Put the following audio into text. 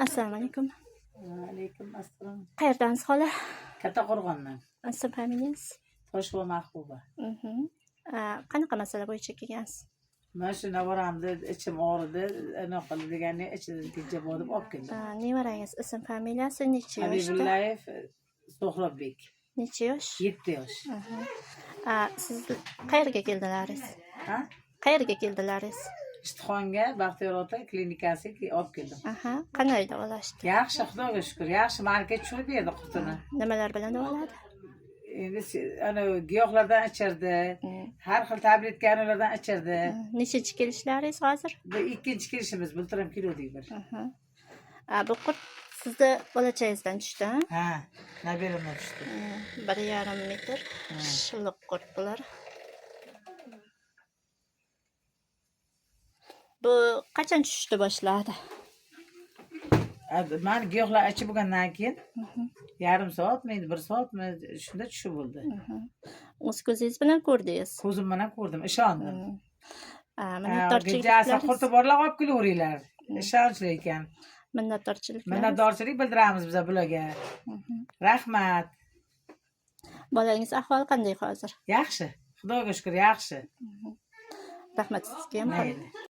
Assalomu alaykum. Alaykum assalom. Qayerdansiz xola? Kattaqo'rg'ondan. Ism familiyangiz? Toshva Mahbuba. Qanaqa masala bo'yicha kelgansiz? Mana shu navoramni ichim og'ridi, anaqa qildi degani ichidan tejab olib keldim. Nevarangiz ism familiyasi necha yoshda? Habibullayev So'hrobbek. Necha yosh? 7 yosh. Siz qayerga keldilaringiz? Ha? Qayerga keldilaringiz? Ishtixonga Baxtiyor ota klinikasiga olib keldim. Qanday davolashdi? Yaxshi, Xudoga shukr. Yaxshi, marka tushirib berdi qutini. Nimalar bilan davoladi? Endi ana giyohlardan ichirdi. Har xil tabletkalardan ichirdi. Nechinchi kelishlaringiz hozir? Bu ikkinchi kelishimiz, bultiram keldik bir. Bu qurt sizni bolachangizdan tushdi? Ha, nabiramdan tushdi. 1,5 metr shilliq qurt bular. Bu qachon tushishni boshladi? Men giyohlar ichib bo'lgandan keyin yarim soatmi, 1 soatmi shunda tushib bo'ldi. O'z ko'zingiz bilan ko'rdingiz? Ko'zim bilan ko'rdim, ishondim. Minnatdorchilik qurti borlar olib kelaveringlar. Ishonchli ekan. Minnatdorchilik bildiramiz biz bularga. Rahmat. Bolangiz ahvoli qanday hozir? Yaxshi. Xudoga shukr, yaxshi. Rahmat sizga ham.